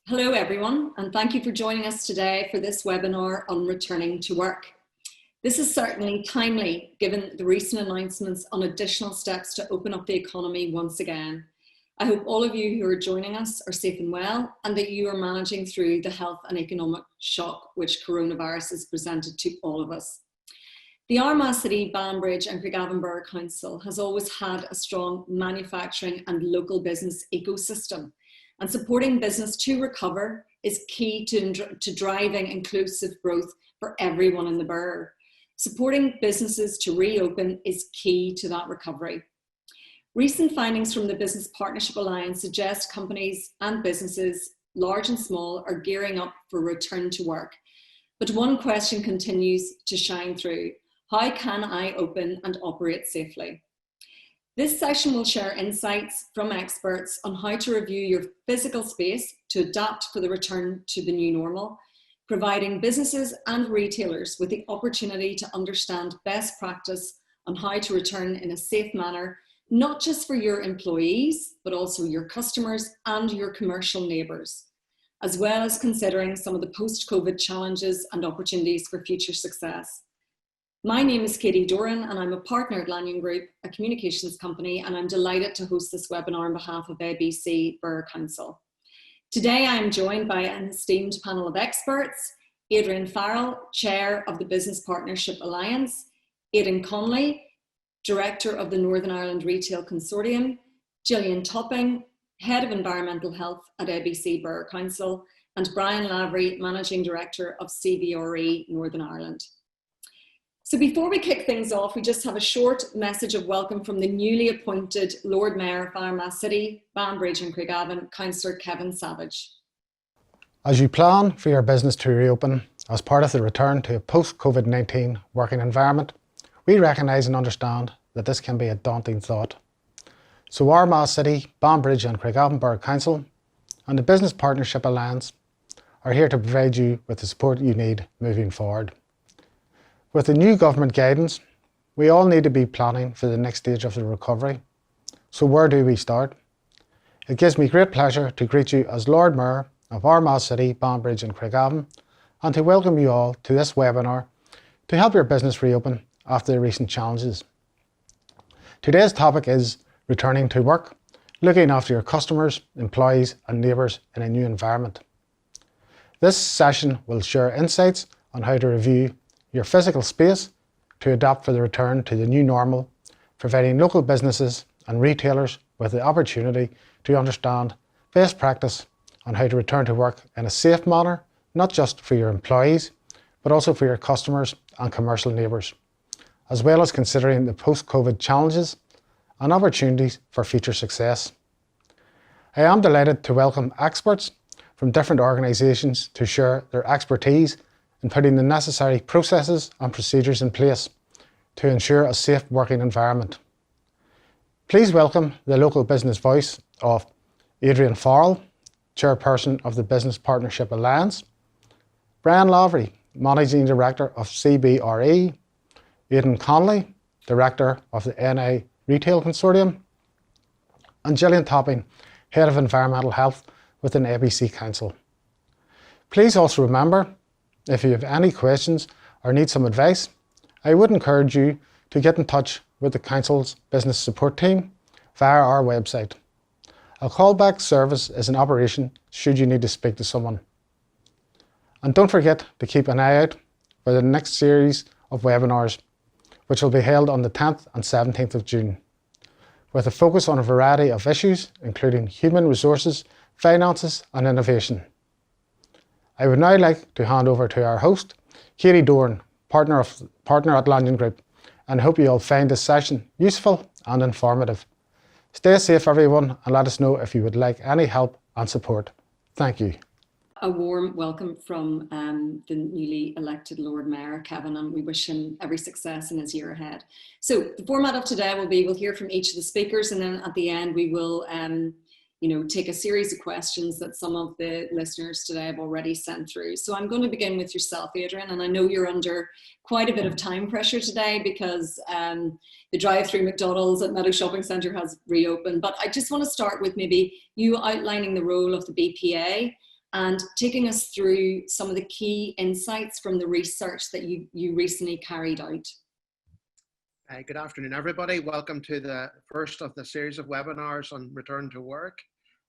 Hello everyone, and thank you for joining us today for this webinar on returning to work. This is certainly timely given the recent announcements on additional steps to open up the economy once again. I hope all of you who are joining us are safe and well, and that you are managing through the health and economic shock which coronavirus has presented to all of us. The Armagh City, Banbridge and Craigavon Borough Council has always had a strong manufacturing and local business ecosystem, and supporting business to recover is key to driving inclusive growth for everyone in the borough. Supporting businesses to reopen is key to that recovery. Recent findings from the Business Partnership Alliance suggest companies and businesses, large and small, are gearing up for return to work. But one question continues to shine through: how can I open and operate safely? This session will share insights from experts on how to review your physical space to adapt for the return to the new normal, providing businesses and retailers with the opportunity to understand best practice on how to return in a safe manner, not just for your employees, but also your customers and your commercial neighbours, as well as considering some of the post-COVID challenges and opportunities for future success. My name is Katie Doran and I'm a partner at Lanyon Group, a communications company, and I'm delighted to host this webinar on behalf of ABC Borough Council. Today I am joined by an esteemed panel of experts: Adrian Farrell, Chair of the Business Partnership Alliance; Aidan Conley, Director of the Northern Ireland Retail Consortium; Gillian Topping, Head of Environmental Health at ABC Borough Council; and Brian Lavery, Managing Director of CBRE Northern Ireland. So before we kick things off, we just have a short message of welcome from the newly appointed Lord Mayor of Armagh City, Banbridge and Craigavon, Councillor Kevin Savage. As you plan for your business to reopen as part of the return to a post-COVID-19 working environment, we recognise and understand that this can be a daunting thought. So Armagh City, Banbridge and Craigavon Borough Council and the Business Partnership Alliance are here to provide you with the support you need moving forward. With the new government guidance, we all need to be planning for the next stage of the recovery. So where do we start? It gives me great pleasure to greet you as Lord Mayor of Armagh City, Banbridge and Craigavon, and to welcome you all to this webinar to help your business reopen after the recent challenges. Today's topic is returning to work, looking after your customers, employees and neighbours in a new environment. This session will share insights on how to review your physical space to adapt for the return to the new normal, providing local businesses and retailers with the opportunity to understand best practice on how to return to work in a safe manner, not just for your employees, but also for your customers and commercial neighbours, as well as considering the post-COVID challenges and opportunities for future success. I am delighted to welcome experts from different organisations to share their expertise in putting the necessary processes and procedures in place to ensure a safe working environment. Please welcome the local business voice of Adrian Farrell, Chairperson of the Business Partnership Alliance; Brian Lavery, Managing Director of CBRE; Aidan Conley, Director of the NI Retail Consortium; and Gillian Topping, Head of Environmental Health within ABC Council. Please also remember, if you have any questions or need some advice, I would encourage you to get in touch with the Council's Business Support Team via our website. A callback service is in operation should you need to speak to someone. And don't forget to keep an eye out for the next series of webinars, which will be held on the 10th and 17th of June, with a focus on a variety of issues, including human resources, finances and innovation. I would now like to hand over to our host, Katie Doran, partner at Lanyon Group, and hope you all find this session useful and informative. Stay safe everyone, and let us know if you would like any help and support. Thank you. A warm welcome from the newly elected Lord Mayor, Kevin, and we wish him every success in his year ahead. So the format of today will be, we'll hear from each of the speakers, and then at the end we will take a series of questions that some of the listeners today have already sent through. So I'm going to begin with yourself, Adrian, and I know you're under quite a bit of time pressure today because the drive-through McDonald's at Meadow Shopping Centre has reopened. But I just want to start with maybe you outlining the role of the BPA and taking us through some of the key insights from the research that you recently carried out. Good afternoon, everybody. Welcome to the first of the series of webinars on return to work.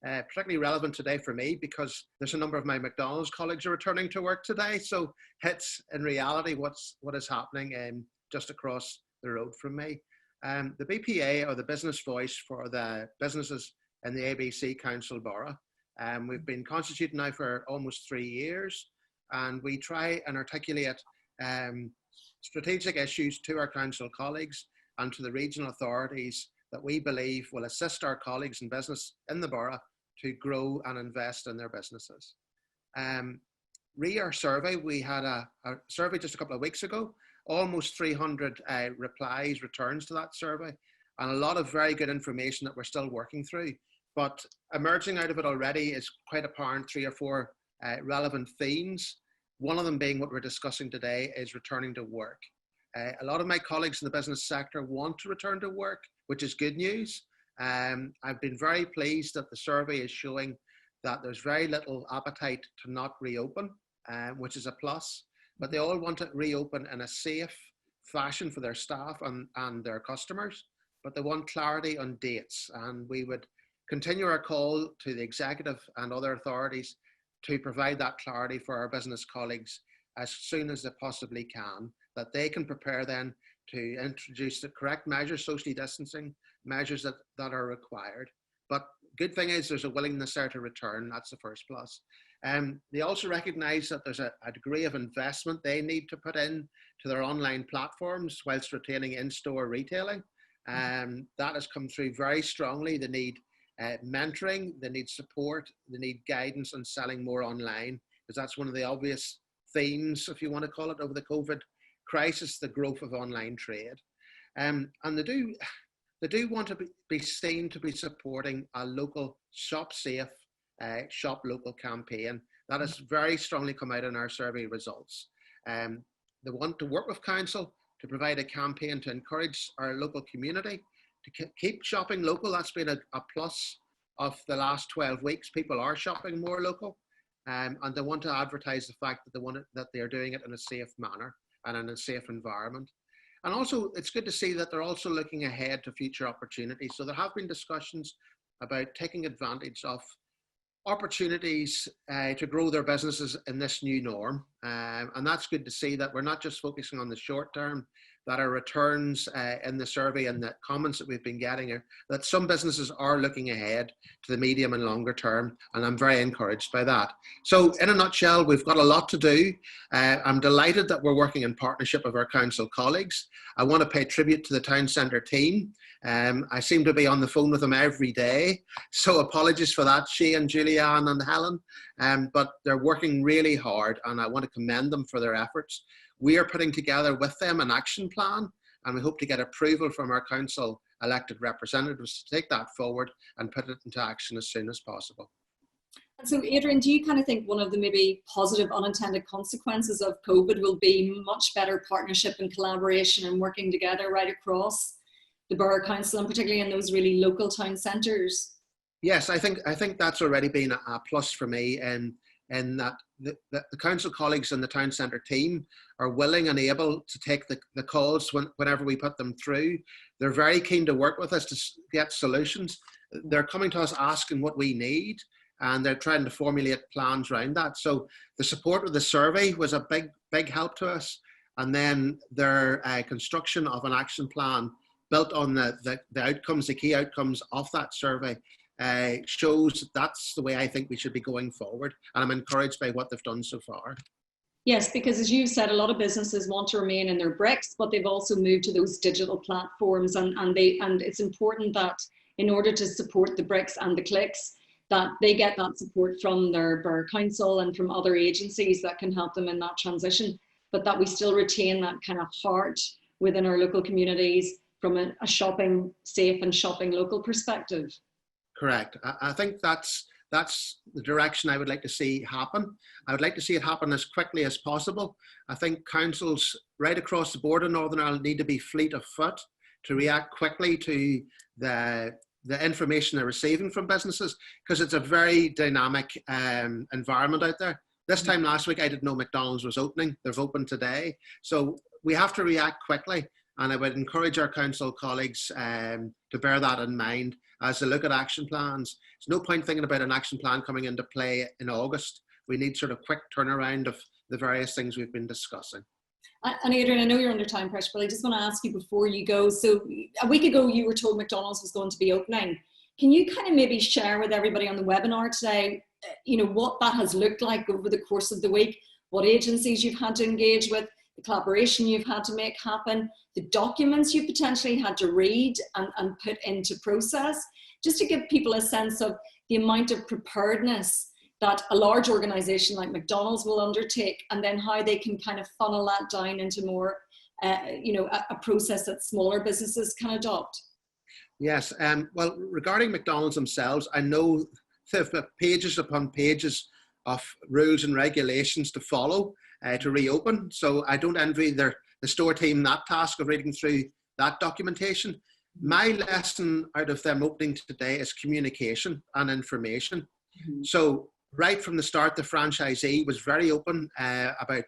Particularly relevant today for me because there's a number of my McDonald's colleagues are returning to work today. So it's in reality what is happening just across the road from me. The BPA, or the business voice for the businesses in the ABC Council Borough. We've been constituted now for almost 3 years, and we try and articulate strategic issues to our council colleagues and to the regional authorities that we believe will assist our colleagues in business in the borough to grow and invest in their businesses. Re our survey, we had a survey just a couple of weeks ago, almost 300 returns to that survey, and a lot of very good information that we're still working through. But emerging out of it already is quite apparent 3 or 4 relevant themes. One of them being what we're discussing today is returning to work. A lot of my colleagues in the business sector want to return to work, which is good news. I've been very pleased that the survey is showing that there's very little appetite to not reopen, which is a plus, but they all want to reopen in a safe fashion for their staff and their customers, but they want clarity on dates. And we would continue our call to the executive and other authorities to provide that clarity for our business colleagues as soon as they possibly can, that they can prepare then to introduce the correct measures, socially distancing measures that are required. But good thing is there's a willingness there to return. That's the first plus. They also recognise that there's a degree of investment they need to put in to their online platforms whilst retaining in-store retailing. That has come through very strongly. They need mentoring, they need support, they need guidance on selling more online, because that's one of the obvious themes, if you want to call it, over the COVID crisis, the growth of online trade. And they do want to be seen to be supporting a local shop safe, shop local campaign. That has very strongly come out in our survey results. They want to work with council to provide a campaign to encourage our local community to keep shopping local. That's been a plus of the last 12 weeks. People are shopping more local, and they want to advertise the fact that they are doing it in a safe manner and in a safe environment. And also, it's good to see that they're also looking ahead to future opportunities. So there have been discussions about taking advantage of opportunities to grow their businesses in this new norm. And that's good to see that we're not just focusing on the short term, that our returns in the survey and the comments that we've been getting are that some businesses are looking ahead to the medium and longer term, and I'm very encouraged by that. So in a nutshell, we've got a lot to do. I'm delighted that we're working in partnership with our council colleagues. I want to pay tribute to the town centre team. I seem to be on the phone with them every day, so apologies for that, Shane, Julianne and Helen, but they're working really hard, and I want to commend them for their efforts. We are putting together with them an action plan, and we hope to get approval from our council elected representatives to take that forward and put it into action as soon as possible. And so, Adrian, do you kind of think one of the maybe positive unintended consequences of COVID will be much better partnership and collaboration and working together right across the borough council, and particularly in those really local town centres? Yes, I think that's already been a plus for me, and that the council colleagues and the town centre team are willing and able to take the calls whenever we put them through. They're very keen to work with us to get solutions. They're coming to us asking what we need, and they're trying to formulate plans around that. So the support of the survey was a big help to us, and then their construction of an action plan built on the outcomes, the key outcomes of that survey, shows that's the way I think we should be going forward, and I'm encouraged by what they've done so far. Yes, because as you said, a lot of businesses want to remain in their bricks, but they've also moved to those digital platforms, and it's important that in order to support the bricks and the clicks, that they get that support from their borough council and from other agencies that can help them in that transition, but that we still retain that kind of heart within our local communities from a shopping safe and shopping local perspective. Correct. I think that's the direction I would like to see happen. I would like to see it happen as quickly as possible. I think councils right across the board in Northern Ireland need to be fleet of foot to react quickly to the the information they're receiving from businesses, because it's a very dynamic environment out there. This time last week, I didn't know McDonald's was opening. They've opened today. So we have to react quickly. And I would encourage our council colleagues to bear that in mind as they look at action plans. There's no point thinking about an action plan coming into play in August. We need sort of quick turnaround of the various things we've been discussing. And Adrian, I know you're under time pressure, but I just want to ask you before you go. So a week ago, you were told McDonald's was going to be opening. Can you kind of maybe share with everybody on the webinar today, what that has looked like over the course of the week, what agencies you've had to engage with, the collaboration you've had to make happen, the documents you potentially had to read and put into process, just to give people a sense of the amount of preparedness that a large organization like McDonald's will undertake, and then how they can kind of funnel that down into more, a process that smaller businesses can adopt. Yes, well, regarding McDonald's themselves, I know they've got pages upon pages of rules and regulations to follow to reopen. So I don't envy the store team that task of reading through that documentation. My lesson out of them opening today is communication and information. Mm-hmm. So right from the start, the franchisee was very open about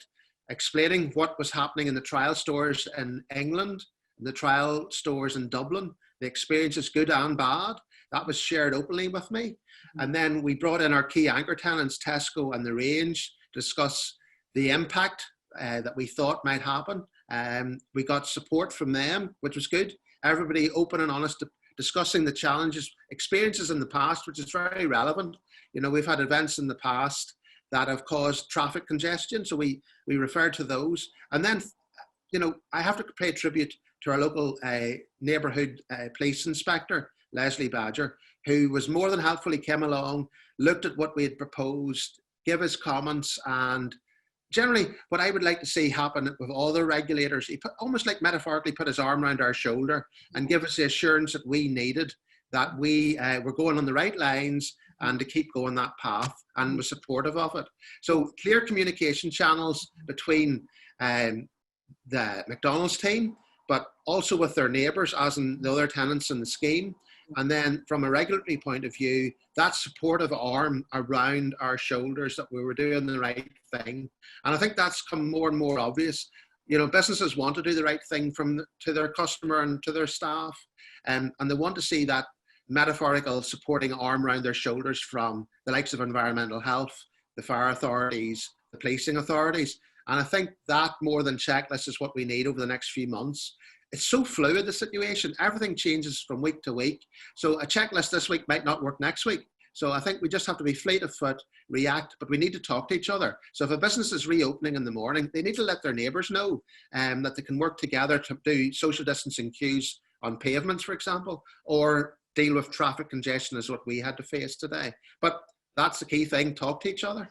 explaining what was happening in the trial stores in England, the trial stores in Dublin, the experiences, good and bad. That was shared openly with me. And then we brought in our key anchor tenants, Tesco and The Range, to discuss the impact that we thought might happen. We got support from them, which was good. Everybody open and honest, discussing the challenges, experiences in the past, which is very relevant. We've had events in the past that have caused traffic congestion, so we referred to those. And then, I have to pay tribute to our local neighbourhood police inspector, Leslie Badger, who was more than helpful. He came along, looked at what we had proposed, gave his comments, and generally what I would like to see happen with all the regulators, he almost like metaphorically put his arm around our shoulder and give us the assurance that we needed, that we were going on the right lines and to keep going that path, and was supportive of it. So clear communication channels between the McDonald's team, but also with their neighbours, as in the other tenants in the scheme. And then from a regulatory point of view, that supportive arm around our shoulders that we were doing the right thing. And I think that's come more and more obvious. Businesses want to do the right thing to their customer and to their staff. And they want to see that metaphorical supporting arm around their shoulders from the likes of environmental health, the fire authorities, the policing authorities. And I think that more than checklists is what we need over the next few months. It's so fluid, the situation. Everything changes from week to week. So a checklist this week might not work next week. So I think we just have to be fleet of foot, react, but we need to talk to each other. So if a business is reopening in the morning, they need to let their neighbours know that they can work together to do social distancing queues on pavements, for example, or deal with traffic congestion is what we had to face today. But that's the key thing, talk to each other.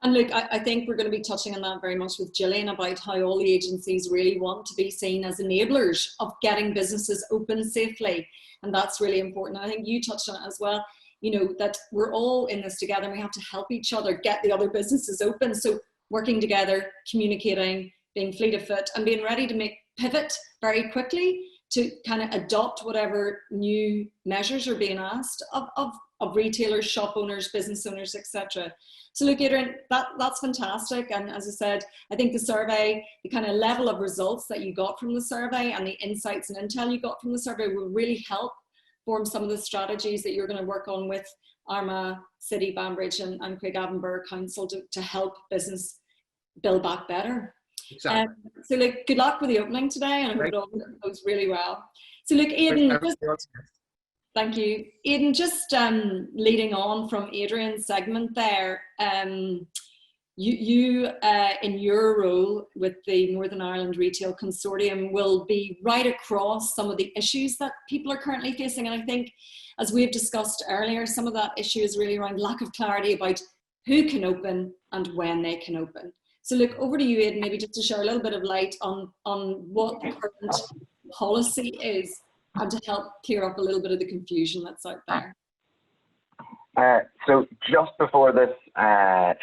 And look, I think we're going to be touching on that very much with Gillian about how all the agencies really want to be seen as enablers of getting businesses open safely. And that's really important. I think you touched on it as well, that we're all in this together and we have to help each other get the other businesses open. So working together, communicating, being fleet of foot and being ready to pivot very quickly to kind of adopt whatever new measures are being asked of retailers, shop owners, business owners, etc. So look, Adrian, that's fantastic. And as I said, I think the survey, the kind of level of results that you got from the survey and the insights and intel you got from the survey will really help form some of the strategies that you're going to work on with Armagh City, Banbridge and Craigavon Borough Council to help business build back better. Exactly. So look, good luck with the opening today, and I hope it all goes really well. So look, Aidan, thank you. Aidan, just leading on from Adrian's segment there, you in your role with the Northern Ireland Retail Consortium will be right across some of the issues that people are currently facing. And I think, as we've discussed earlier, some of that issue is really around lack of clarity about who can open and when they can open. So look, over to you, Aidan, maybe just to share a little bit of light on what the current policy is and to help clear up a little bit of the confusion that's out there. So just before this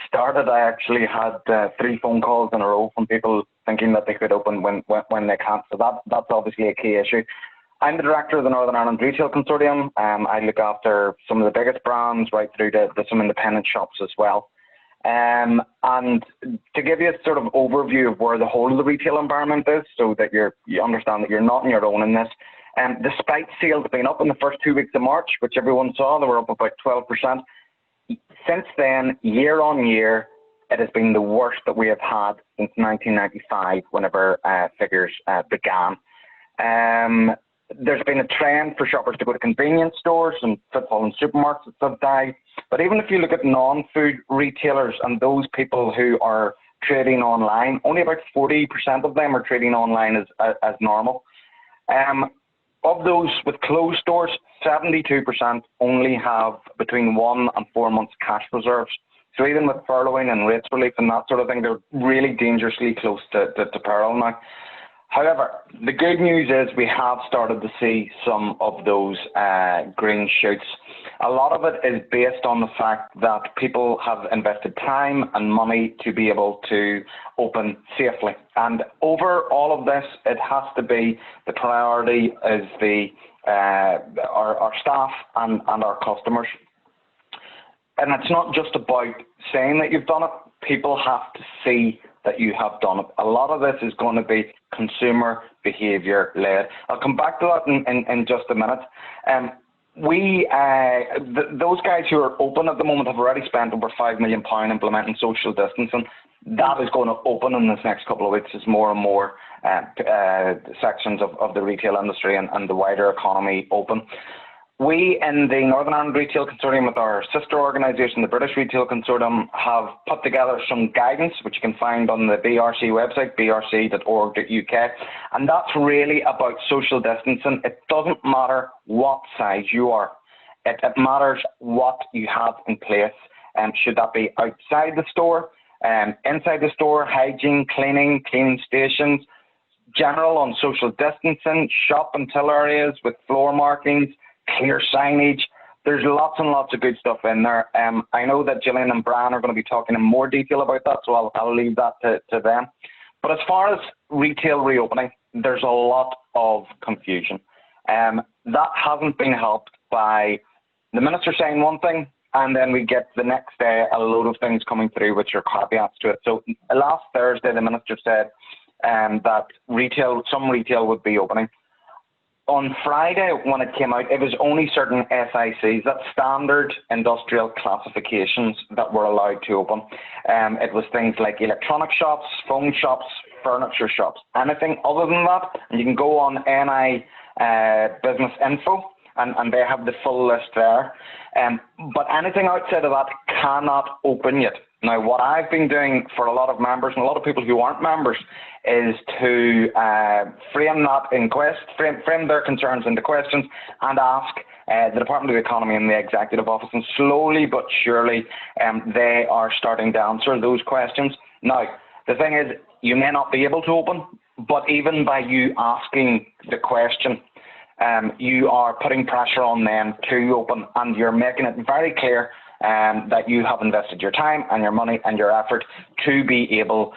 started, I actually had 3 phone calls in a row from people thinking that they could open when they can't. So that's obviously a key issue. I'm the director of the Northern Ireland Retail Consortium. I look after some of the biggest brands right through to some independent shops as well. And to give you a sort of overview of where the whole of the retail environment is, so that you understand that you're not on your own in this. Despite sales being up in the first 2 weeks of March, which everyone saw, they were up about 12%. Since then, year on year, it has been the worst that we have had since 1995, whenever figures began. There's been a trend for shoppers to go to convenience stores, and footfall in supermarkets have died. But even if you look at non-food retailers and those people who are trading online, only about 40% of them are trading online as normal. Of those with closed stores, 72% only have between 1 and 4 months cash reserves. So even with furloughing and rates relief and that sort of thing, they're really dangerously close to peril now. However, the good news is we have started to see some of those green shoots. A lot of it is based on the fact that people have invested time and money to be able to open safely. And over all of this, it has to be the priority is our staff and our customers. And it's not just about saying that you've done it. People have to see that you have done it. A lot of this is going to be consumer behaviour led. I'll come back to that in just a minute. Those guys who are open at the moment have already spent over £5 million implementing social distancing. That is going to open in this next couple of weeks as more and more sections of the retail industry and the wider economy open. We in the Northern Ireland Retail Consortium, with our sister organisation, the British Retail Consortium, have put together some guidance which you can find on the BRC website, brc.org.uk, and that's really about social distancing. It doesn't matter what size you are. It matters what you have in place. Should that be outside the store, inside the store, hygiene, cleaning stations, general on social distancing, shop and till areas with floor markings, clear signage. There's lots and lots of good stuff in there. I know that Gillian and Brian are going to be talking in more detail about that, so I'll leave that to them. But as far as retail reopening, there's a lot of confusion. That hasn't been helped by the Minister saying one thing, and then we get the next day a load of things coming through which are caveats to it. So last Thursday, the Minister said that some retail would be opening. On Friday, when it came out, it was only certain SICs, that's standard industrial classifications, that were allowed to open. It was things like electronic shops, phone shops, furniture shops. Anything other than that, and you can go on NI Business Info, and they have the full list there. But anything outside of that cannot open yet. Now, what I've been doing for a lot of members and a lot of people who aren't members is to frame their concerns into questions and ask the Department of the Economy and the Executive Office, and slowly but surely they are starting to answer those questions. Now, the thing is, you may not be able to open, but even by you asking the question, you are putting pressure on them to open, and you're making it very clear that you have invested your time and your money and your effort to be able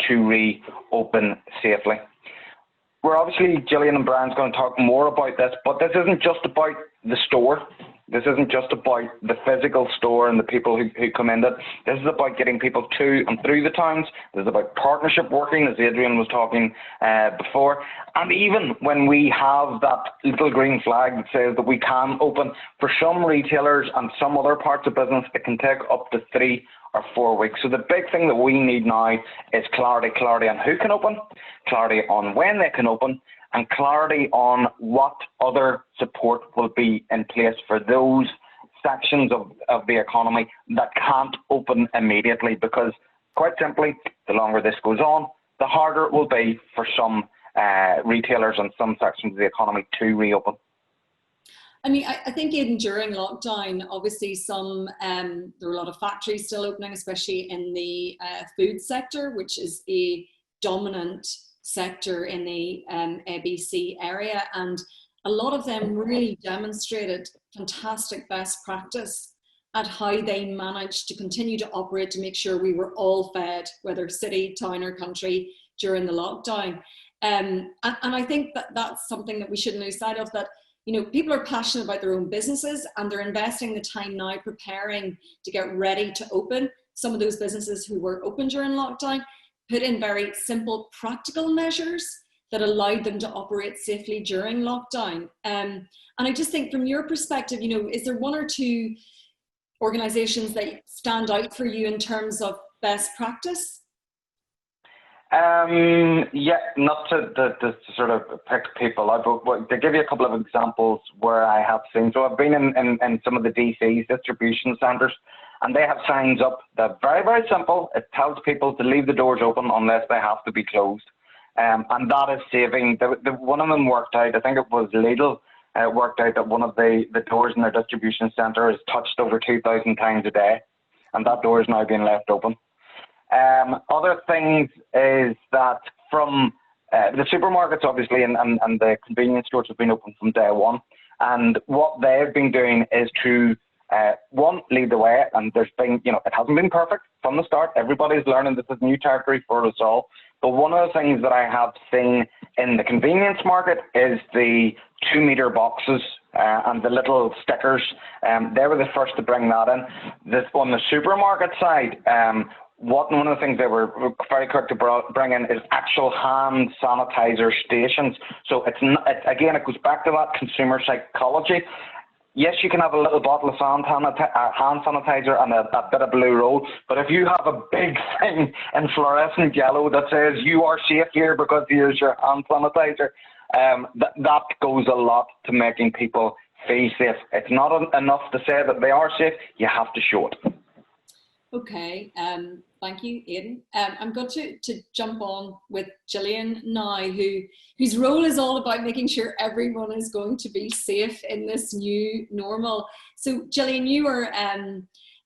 to reopen safely. We're obviously, Gillian and Brian's going to talk more about this, but this isn't just about the store. This isn't just about the physical store and the people who come in it. This is about getting people to and through the towns. This is about partnership working, as Adrian was talking before. And even when we have that little green flag that says that we can open, for some retailers and some other parts of business, it can take up to 3 or 4 weeks. So the big thing that we need now is clarity on who can open, clarity on when they can open, and clarity on what other support will be in place for those sections of the economy that can't open immediately. Because, quite simply, the longer this goes on, the harder it will be for some retailers and some sections of the economy to reopen. I mean, I think even during lockdown, obviously there were a lot of factories still opening, especially in the food sector, which is a dominant sector in the ABC area, and a lot of them really demonstrated fantastic best practice at how they managed to continue to operate to make sure we were all fed, whether city, town or country, during the lockdown. And I think that that's something that we shouldn't lose sight of, that, you know, people are passionate about their own businesses and they're investing the time now preparing to get ready to open. Some of those businesses who were open during lockdown put in very simple practical measures that allowed them to operate safely during lockdown. And I just think from your perspective, you know, is there one or two organizations that stand out for you in terms of best practice? Yeah, not to sort of pick people out, but to give you a couple of examples where I have seen. So I've been in some of the DCs, distribution centres, and they have signs up that are very, very simple. It tells people to leave the doors open unless they have to be closed. And that is saving. One of them worked out, I think it was Lidl, worked out that one of the doors in their distribution centre is touched over 2,000 times a day, and that door is now being left open. Other things is that from the supermarkets, obviously, and the convenience stores have been open from day one. And what they've been doing is to, one, lead the way. And there's been, you know, it hasn't been perfect from the start. Everybody's learning this is new territory for us all. But one of the things that I have seen in the convenience market is the 2-meter boxes and the little stickers. They were the first to bring that in. On the supermarket side, one of the things they were very quick to bring in is actual hand sanitizer stations. So again, it goes back to that consumer psychology. Yes, you can have a little bottle of hand sanitizer and a bit of blue roll, but if you have a big thing in fluorescent yellow that says you are safe here because here's your hand sanitizer, that goes a lot to making people feel safe. It's not enough to say that they are safe, you have to show it. Okay, thank you, Aidan. I'm going to jump on with Gillian now, whose role is all about making sure everyone is going to be safe in this new normal. So Gillian, you are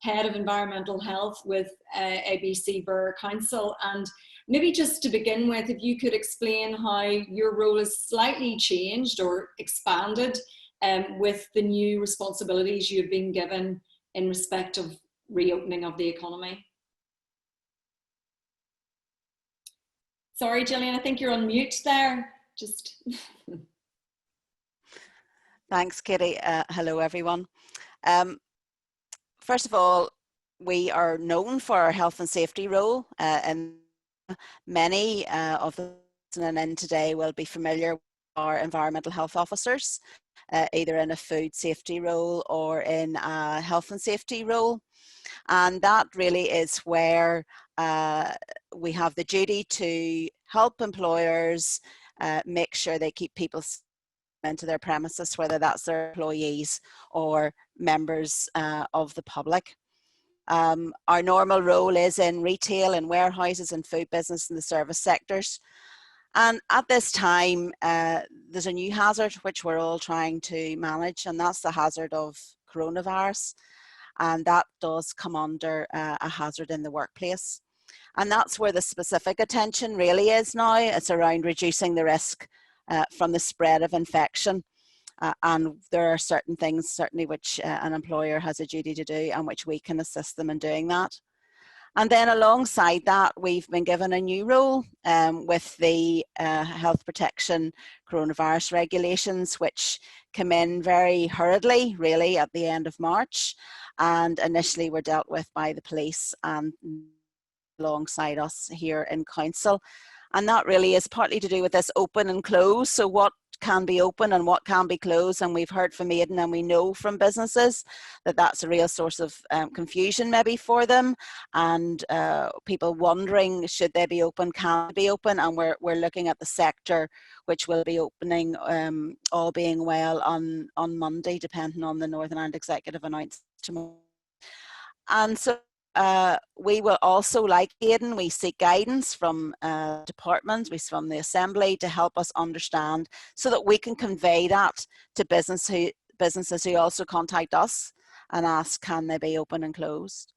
Head of Environmental Health with ABC Borough Council, and maybe just to begin with, if you could explain how your role is slightly changed or expanded with the new responsibilities you've been given in respect of reopening of the economy. Sorry, Gillian, I think you're on mute there. Just. Thanks, Kitty. Hello, everyone. First of all, we are known for our health and safety role, and many of the listening in today will be familiar with our environmental health officers, either in a food safety role or in a health and safety role. And that really is where we have the duty to help employers make sure they keep people into their premises, whether that's their employees or members of the public. Our normal role is in retail and warehouses and food business and the service sectors. And at this time, there's a new hazard which we're all trying to manage, and that's the hazard of coronavirus. And that does come under a hazard in the workplace. And that's where the specific attention really is now. It's around reducing the risk from the spread of infection. And there are certain things, certainly, which an employer has a duty to do and which we can assist them in doing that. And then alongside that, we've been given a new role with the health protection coronavirus regulations, which came in very hurriedly, really, at the end of March. And initially were dealt with by the police and alongside us here in council. And that really is partly to do with this open and close. So what can be open and what can be closed, and we've heard from Aidan and we know from businesses that that's a real source of confusion maybe for them, and people wondering should they be open, can they be open, and we're looking at the sector which will be opening all being well on Monday, depending on the Northern Ireland Executive announced tomorrow. And so we will also, like Aidan, we seek guidance from departments, from the Assembly, to help us understand so that we can convey that to businesses who also contact us and ask, can they be open and closed?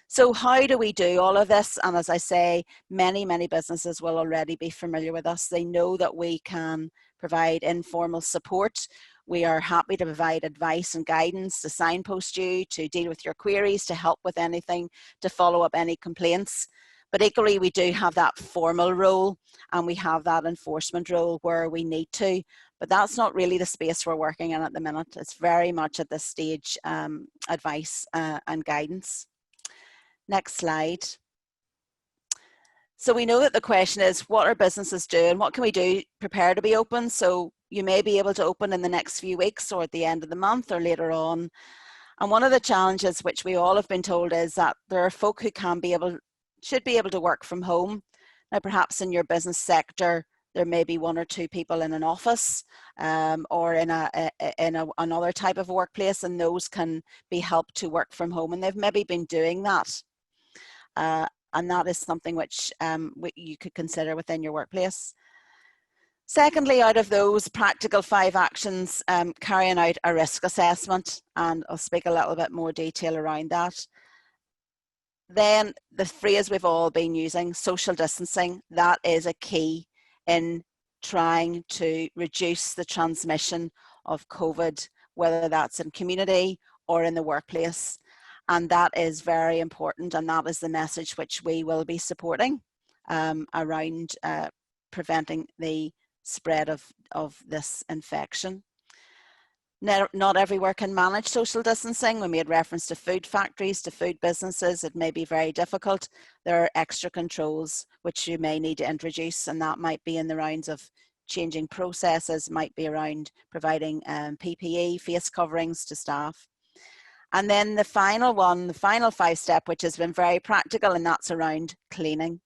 So how do we do all of this? And as I say, many businesses will already be familiar with us. They know that we can provide informal support. We are happy to provide advice and guidance, to signpost you, to deal with your queries, to help with anything, to follow up any complaints. But equally, we do have that formal role and we have that enforcement role where we need to, but that's not really the space we're working in at the minute. It's very much at this stage advice and guidance. Next slide. So we know that the question is, what are businesses doing? What can we do prepare to be open? So you may be able to open in the next few weeks or at the end of the month or later on. And one of the challenges which we all have been told is that there are folk who should be able to work from home. Now, perhaps in your business sector, there may be 1 or 2 people in an office or in another type of workplace, and those can be helped to work from home. And they've maybe been doing that. And that is something which you could consider within your workplace. Secondly, out of those practical 5 actions, carrying out a risk assessment, and I'll speak a little bit more detail around that. Then the phrase we've all been using, social distancing, that is a key in trying to reduce the transmission of COVID, whether that's in community or in the workplace. And that is very important, and that is the message which we will be supporting around preventing the spread of this infection. Not everywhere can manage social distancing. We made reference to food factories, to food businesses. It may be very difficult. There are extra controls which you may need to introduce, and that might be in the rounds of changing processes, might be around providing PPE, face coverings to staff. And then the final one, the final 5-step, which has been very practical, and that's around cleaning.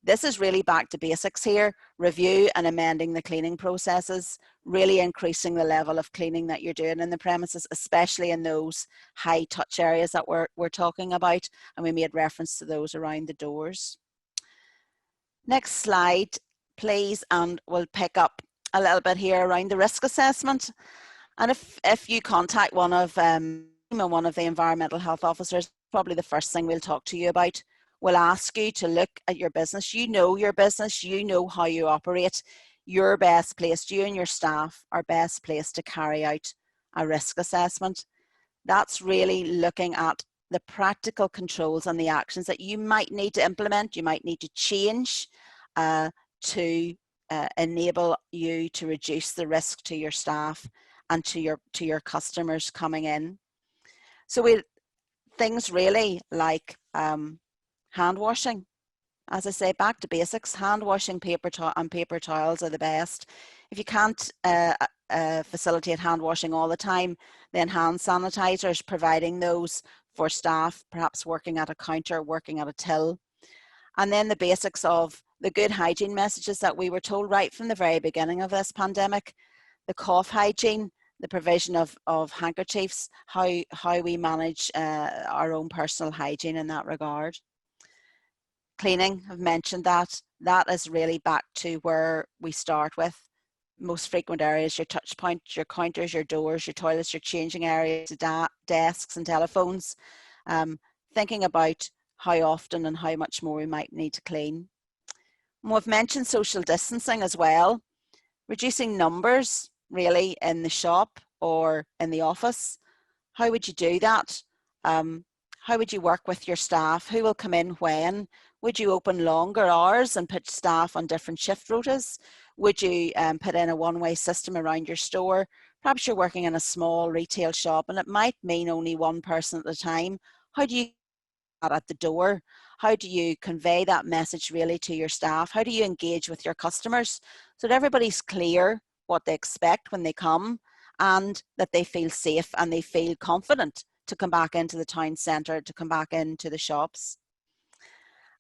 This is really back to basics here, review and amending the cleaning processes, really increasing the level of cleaning that you're doing in the premises, especially in those high touch areas that we're talking about, and we made reference to those around the doors. Next slide, please, and we'll pick up a little bit here around the risk assessment. And if you contact one of the environmental health officers, probably the first thing we'll talk to you about. We'll ask you to look at your business. You know your business, you know how you operate. You're best placed, you and your staff are best placed to carry out a risk assessment. That's really looking at the practical controls and the actions that you might need to implement, you might need to change to enable you to reduce the risk to your staff and to your customers coming in. So things really like hand washing. As I say, back to basics, hand washing and paper towels are the best. If you can't facilitate hand washing all the time, then hand sanitizers, providing those for staff, perhaps working at a counter, working at a till. And then the basics of the good hygiene messages that we were told right from the very beginning of this pandemic, the cough hygiene, the provision of handkerchiefs, how we manage our own personal hygiene in that regard. Cleaning, I've mentioned that. That is really back to where we start with. Most frequent areas, your touch points, your counters, your doors, your toilets, your changing areas, desks and telephones. Thinking about how often and how much more we might need to clean. And we've mentioned social distancing as well. Reducing numbers really in the shop or in the office. How would you do that? How would you work with your staff? Who will come in when? Would you open longer hours and put staff on different shift rotas? Would you put in a one-way system around your store? Perhaps you're working in a small retail shop and it might mean only one person at a time. How do you do that at the door? How do you convey that message really to your staff? How do you engage with your customers so that everybody's clear what they expect when they come and that they feel safe and they feel confident to come back into the town centre, to come back into the shops?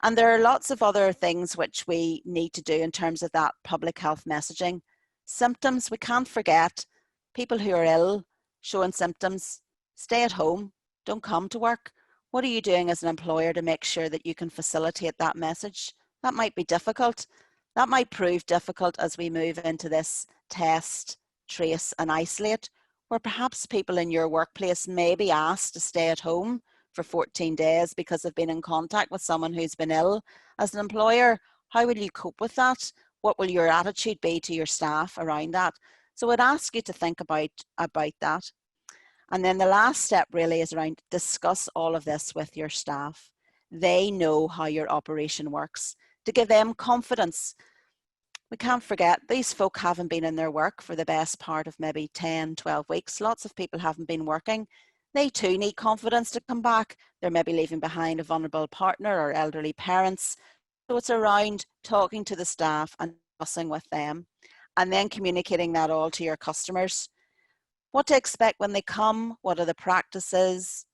And there are lots of other things which we need to do in terms of that public health messaging. Symptoms, we can't forget. People who are ill, showing symptoms, stay at home, don't come to work. What are you doing as an employer to make sure that you can facilitate that message? That might be difficult. That might prove difficult as we move into this test, trace and isolate, where perhaps people in your workplace may be asked to stay at home for 14 days because they've been in contact with someone who's been ill. As an employer, how will you cope with that? What will your attitude be to your staff around that? So I'd ask you to think about that. And then the last step really is around discuss all of this with your staff. they know how your operation works, to give them confidence. We can't forget, these folk haven't been in their work for the best part of maybe 10, 12 weeks. Lots of people haven't been working. They too need confidence to come back. They're maybe leaving behind a vulnerable partner or elderly parents. So it's around talking to the staff and discussing with them, and then communicating that all to your customers. What to expect when they come, what are the practices?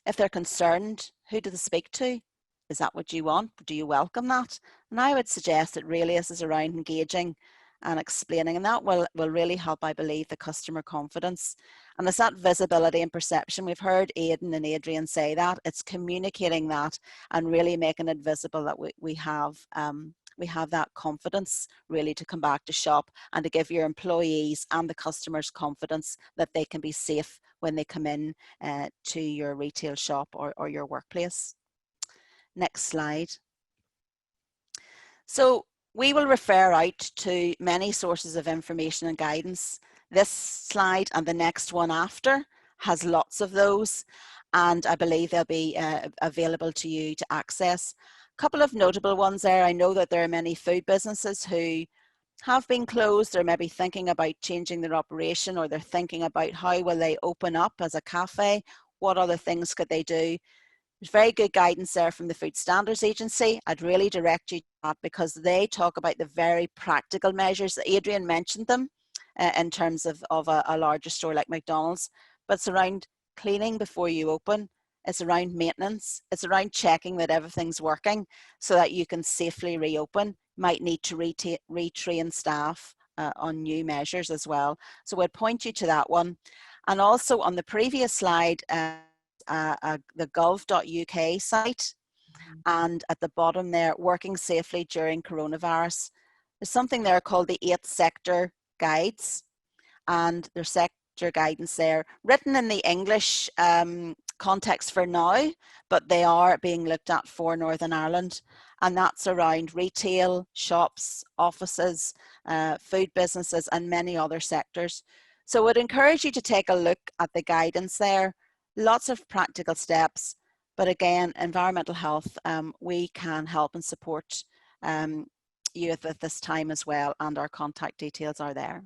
If they're concerned, who do they speak to? Is that what you want? Do you welcome that? And I would suggest that really this is around engaging and explaining, and that will really help, I believe, the customer confidence. And it's that visibility and perception. We've heard Aidan and Adrian say that. It's communicating that and really making it visible that we have that confidence really to come back to shop, and to give your employees and the customers confidence that they can be safe when they come in to your retail shop or your workplace. Next slide. So we will refer out to many sources of information and guidance. This slide and the next one after has lots of those, and I believe they'll be available to you to access. A couple of notable ones there. I know that there are many food businesses who have been closed. They're maybe thinking about changing their operation, or they're thinking about how will they open up as a cafe. What other things could they do? There's very good guidance there from the Food Standards Agency. I'd really direct you to that, because they talk about the very practical measures. Adrian mentioned them in terms of a larger store like McDonald's, but it's around cleaning before you open. It's around maintenance. It's around checking that everything's working so that you can safely reopen. Might need to retrain staff on new measures as well. So I'd point you to that one. And also on the previous slide, the gov.uk site, and at the bottom there, working safely during coronavirus. There's something there called the 8 sector guides, and there's sector guidance there written in the English context for now, but they are being looked at for Northern Ireland, and that's around retail, shops, offices, food businesses, and many other sectors. So I would encourage you to take a look at the guidance there. Lots of practical steps, but again, environmental health, we can help and support you at this time as well, and our contact details are there.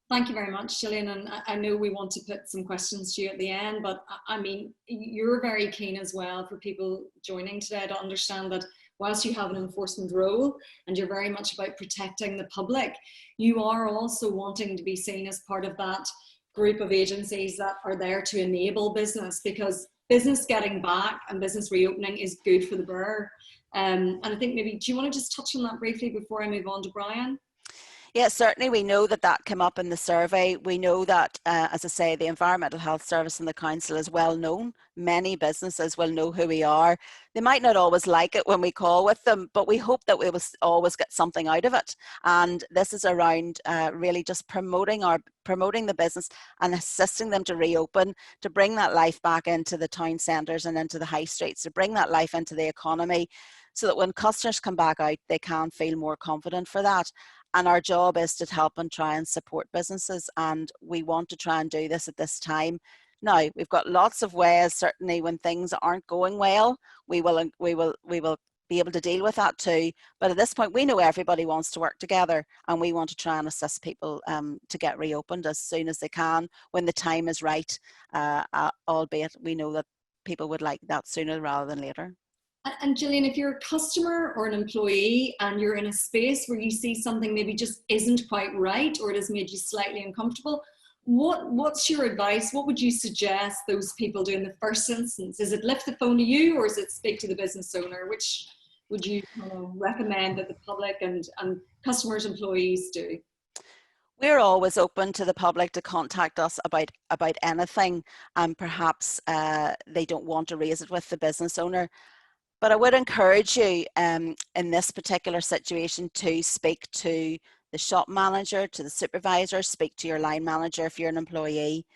Thank you very much, Gillian. And I know we want to put some questions to you at the end, but I mean, you're very keen as well for people joining today to understand that whilst you have an enforcement role and you're very much about protecting the public, you are also wanting to be seen as part of that group of agencies that are there to enable business, because business getting back and business reopening is good for the bearer. And I think maybe, do you want to just touch on that briefly before I move on to Brian? Yes, certainly. We know that came up in the survey. We know that, as I say, the Environmental Health Service and the Council is well known. Many businesses will know who we are. They might not always like it when we call with them, but we hope that we will always get something out of it. And this is around really just promoting the business and assisting them to reopen, to bring that life back into the town centres and into the high streets, to bring that life into the economy, so that when customers come back out, they can feel more confident for that. And our job is to help and try and support businesses, and we want to try and do this at this time. Now, we've got lots of ways, certainly when things aren't going well, we will be able to deal with that too. But at this point, we know everybody wants to work together, and we want to try and assist people to get reopened as soon as they can, when the time is right, albeit we know that people would like that sooner rather than later. And Gillian, if you're a customer or an employee and you're in a space where you see something maybe just isn't quite right, or it has made you slightly uncomfortable, what's your advice? What would you suggest those people do in the first instance? Is it lift the phone to you, or is it speak to the business owner? Which would you recommend that the public and customers, employees do? We're always open to the public to contact us about anything, and perhaps they don't want to raise it with the business owner. But I would encourage you in this particular situation to speak to the shop manager, to the supervisor, speak to your line manager if you're an employee,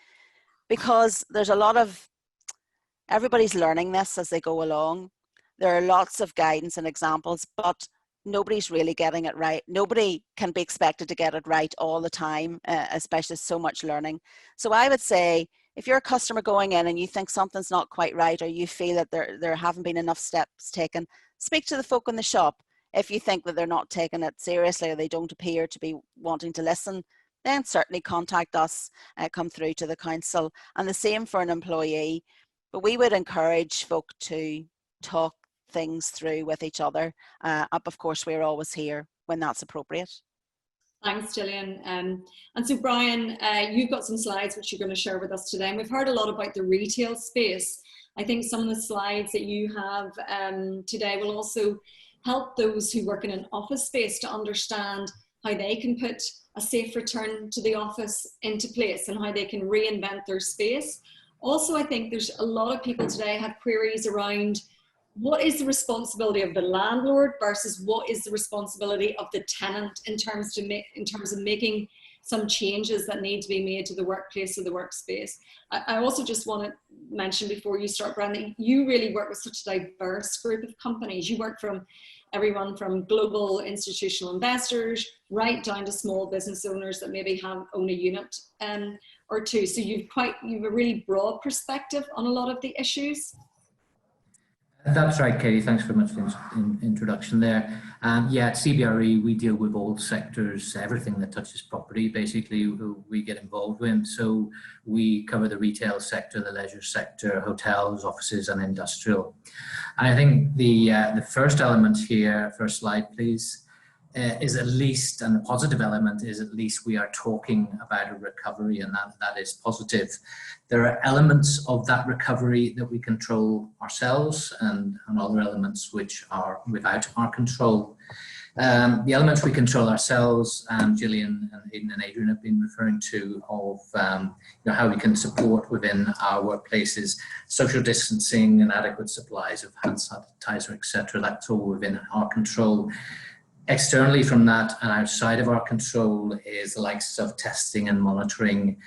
because there's a lot of, everybody's learning this as they go along. There are lots of guidance and examples, but nobody's really getting it right. Nobody can be expected to get it right all the time, especially so much learning. So I would say, If you're a customer going in and you think something's not quite right, or you feel that there haven't been enough steps taken, speak to the folk in the shop. If you think that they're not taking it seriously, or they don't appear to be wanting to listen, then certainly contact us, come through to the council. And the same for an employee. But we would encourage folk to talk things through with each other. Of course, we're always here when that's appropriate. Thanks, Gillian. And so, Brian, you've got some slides which you're going to share with us today. And we've heard a lot about the retail space. I think some of the slides that you have today will also help those who work in an office space to understand how they can put a safe return to the office into place and how they can reinvent their space. Also, I think there's a lot of people today have queries around what is the responsibility of the landlord versus what is the responsibility of the tenant in terms of making some changes that need to be made to the workplace or the workspace. I also just want to mention before you start, Brian, that you really work with such a diverse group of companies. You work from everyone from global institutional investors right down to small business owners that maybe own a unit or two. So you've a really broad perspective on a lot of the issues. That's right, Katie. Thanks very much for the introduction there. Yeah, at CBRE, we deal with all sectors, everything that touches property, basically, we get involved in. So we cover the retail sector, the leisure sector, hotels, offices, and industrial. And I think the first element here, first slide, please, is at least, and the positive element is at least we are talking about a recovery, and that is positive. There are elements of that recovery that we control ourselves and other elements which are without our control. The elements we control ourselves, Gillian and Aidan and Adrian have been referring to, of how we can support within our workplaces, social distancing and adequate supplies of hand sanitizer, etc. That's all within our control. Externally from that and outside of our control is the likes of testing and monitoring,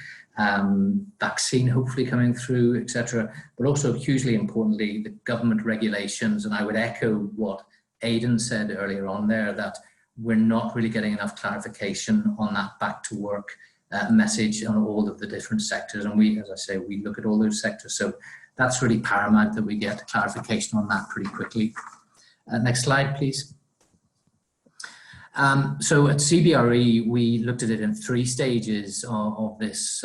vaccine hopefully coming through, etc. But also hugely importantly, the government regulations. And I would echo what Aidan said earlier on there, that we're not really getting enough clarification on that back to work message on all of the different sectors. And we, as I say, we look at all those sectors. So that's really paramount that we get clarification on that pretty quickly. Next slide, please. So at CBRE, we looked at it in 3 stages of this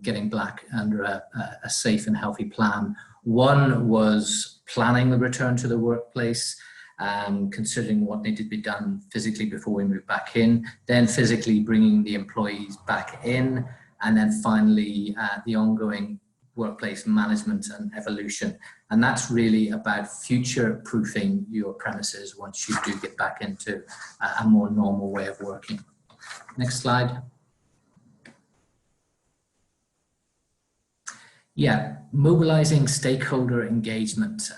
getting back under a safe and healthy plan. One was planning the return to the workplace, considering what needed to be done physically before we move back in, then physically bringing the employees back in, and then finally the ongoing workplace management and evolution. And that's really about future-proofing your premises once you do get back into a more normal way of working. Next slide. Yeah, mobilizing stakeholder engagement.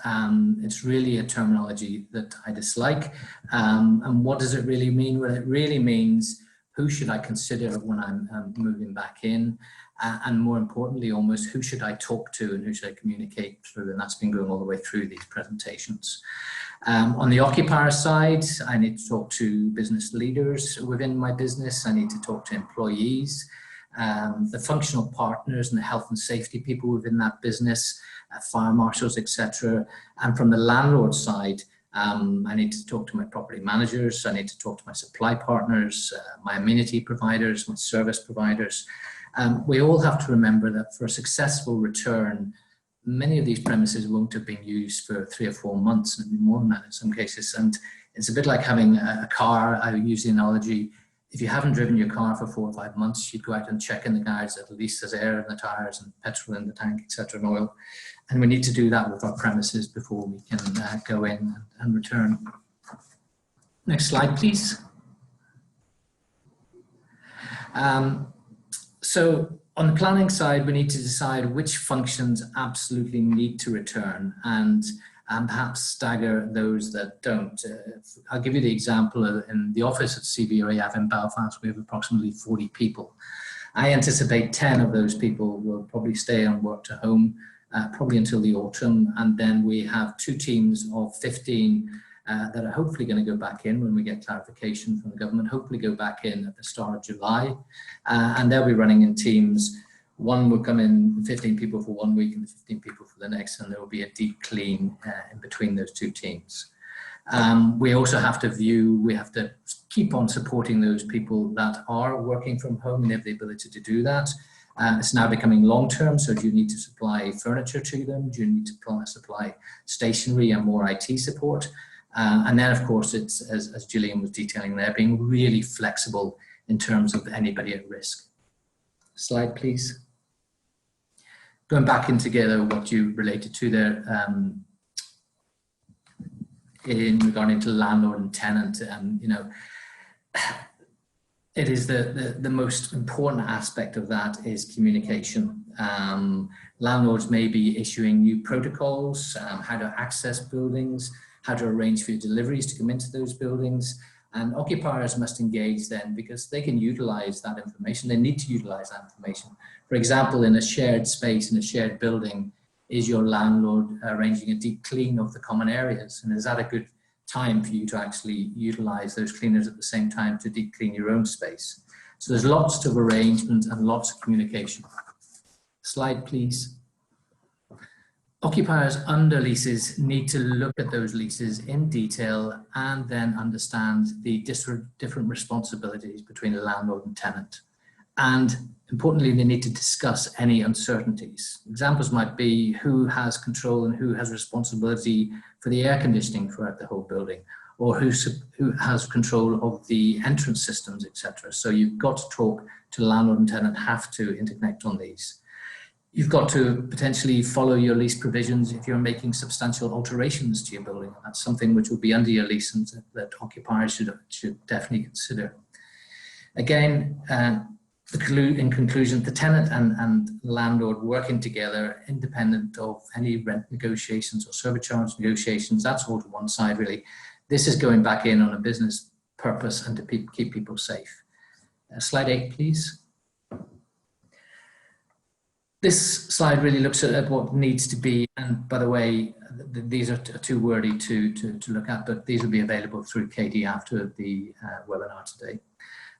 It's really a terminology that I dislike. And what does it really mean? Well, it really means who should I consider when I'm moving back in? And more importantly, almost, who should I talk to and who should I communicate through? And that's been going all the way through these presentations. On the occupier side, I need to talk to business leaders within my business. I need to talk to employees, the functional partners and the health and safety people within that business, fire marshals, etc. And from the landlord side, I need to talk to my property managers. I need to talk to my supply partners, my amenity providers, my service providers. We all have to remember that for a successful return, many of these premises won't have been used for 3 or 4 months, and more than that in some cases. And it's a bit like having a car. I use the analogy, if you haven't driven your car for 4 or 5 months, you'd go out and check in the garage that at least there's air in the tires and petrol in the tank, etc., and oil. And we need to do that with our premises before we can go in and return. Next slide, please. So on the planning side, we need to decide which functions absolutely need to return and perhaps stagger those that don't. I'll give you the example in the office at CBRE I have in Belfast. We have approximately 40 people. I anticipate 10 of those people will probably stay and work to home probably until the autumn, and then we have 2 teams of 15 that are hopefully going to go back in when we get clarification from the government, hopefully go back in at the start of July, and they'll be running in teams One will come in 15 people for 1 week and 15 people for the next, and there will be a deep clean in between those two teams. We also have to keep on supporting those people that are working from home and have the ability to do that. It's now becoming long-term, so do you need to supply furniture to them? Do you need to supply stationery and more IT support? And then, of course, it's, as Gillian was detailing there, being really flexible in terms of anybody at risk. Slide, please. Going back in together what you related to there, in regarding to landlord and tenant, you know, it is the most important aspect of that is communication. Landlords may be issuing new protocols, how to access buildings, how to arrange for your deliveries to come into those buildings, and occupiers must engage then because they can utilize that information. They need to utilize that information. For example, in a shared space, in a shared building, is your landlord arranging a deep clean of the common areas? And is that a good time for you to actually utilize those cleaners at the same time to deep clean your own space? So there's lots of arrangement and lots of communication. Slide, please. Occupiers under leases need to look at those leases in detail and then understand the different responsibilities between the landlord and tenant. And importantly, they need to discuss any uncertainties. Examples might be who has control and who has responsibility for the air conditioning throughout the whole building, or who has control of the entrance systems, etc. So you've got to talk to the landlord and tenant, have to interconnect on these. You've got to potentially follow your lease provisions if you're making substantial alterations to your building. That's something which will be under your lease and that occupiers should definitely consider. Again, in conclusion, the tenant and landlord working together, independent of any rent negotiations or service charge negotiations, that's all to one side really. This is going back in on a business purpose and to keep people safe. Slide 8, please. This slide really looks at what needs to be, and by the way, these are too wordy to look at, but these will be available through Katie after the webinar today.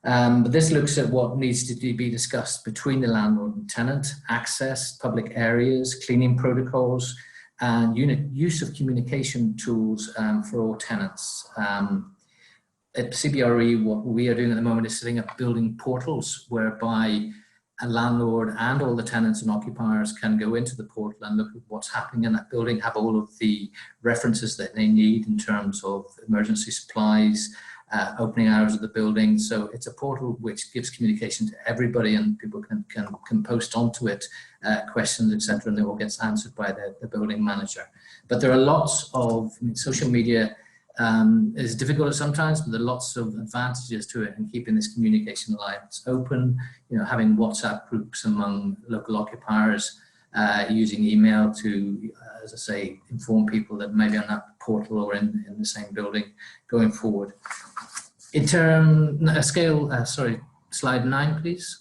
But this looks at what needs to be discussed between the landlord and tenant: access, public areas, cleaning protocols, and use of communication tools for all tenants. At CBRE, what we are doing at the moment is setting up building portals whereby a landlord and all the tenants and occupiers can go into the portal and look at what's happening in that building, have all of the references that they need in terms of emergency supplies, opening hours of the building. So it's a portal which gives communication to everybody, and people can post onto it questions, etc., and they all gets answered by the building manager. But there are lots of, social media is difficult sometimes, but there are lots of advantages to it in keeping this communication alive. It's open, having WhatsApp groups among local occupiers, using email to, as I say, inform people that maybe on that portal or in the same building going forward. In slide 9, please.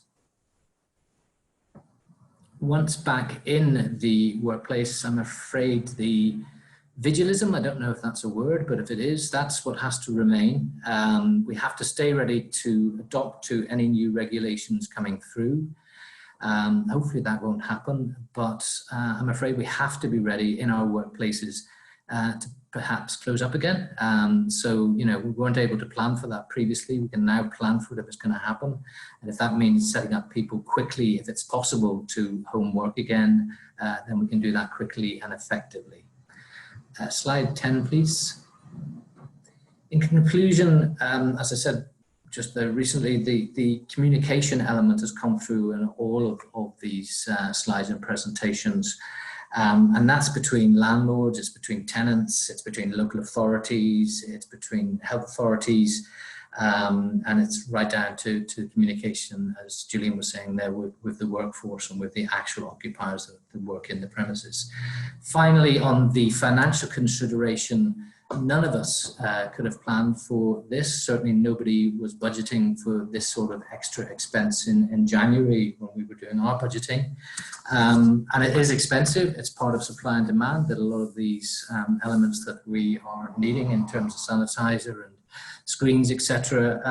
Once back in the workplace, I'm afraid the vigilism, I don't know if that's a word, but if it is, that's what has to remain. We have to stay ready to adopt to any new regulations coming through. Hopefully that won't happen, but I'm afraid we have to be ready in our workplaces to perhaps close up again. So, we weren't able to plan for that previously. We can now plan for it if it's going to happen. And if that means setting up people quickly, if it's possible to home work again, then we can do that quickly and effectively. Slide 10, please. In conclusion, as I said just recently, the communication element has come through in all of these slides and presentations. And that's between landlords, it's between tenants, it's between local authorities, it's between health authorities, and it's right down to communication, as Julian was saying there, with the workforce and with the actual occupiers that work in the premises. Finally, on the financial consideration, none of us could have planned for this. Certainly nobody was budgeting for this sort of extra expense in January when we were doing our budgeting. And it is expensive. It's part of supply and demand, that a lot of these elements that we are needing in terms of sanitizer and screens, etc.,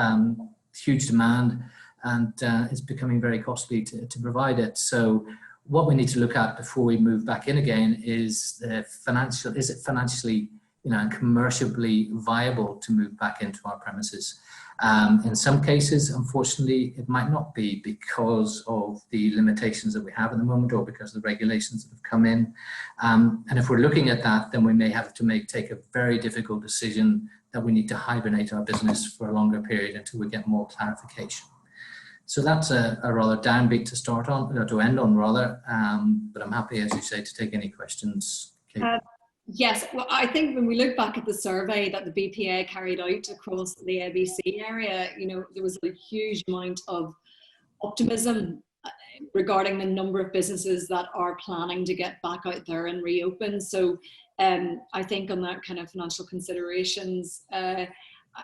huge demand. and it's becoming very costly to provide it. So what we need to look at before we move back in again is is it financially, and commercially viable to move back into our premises? In some cases, unfortunately, it might not be because of the limitations that we have at the moment, or because of the regulations that have come in. And if we're looking at that, then we may have to take a very difficult decision that we need to hibernate our business for a longer period until we get more clarification. So that's a rather downbeat to start on, or to end on rather, but I'm happy, as you say, to take any questions. Yes, well, I think when we look back at the survey that the BPA carried out across the ABC area, there was a huge amount of optimism regarding the number of businesses that are planning to get back out there and reopen. So I think on that kind of financial considerations,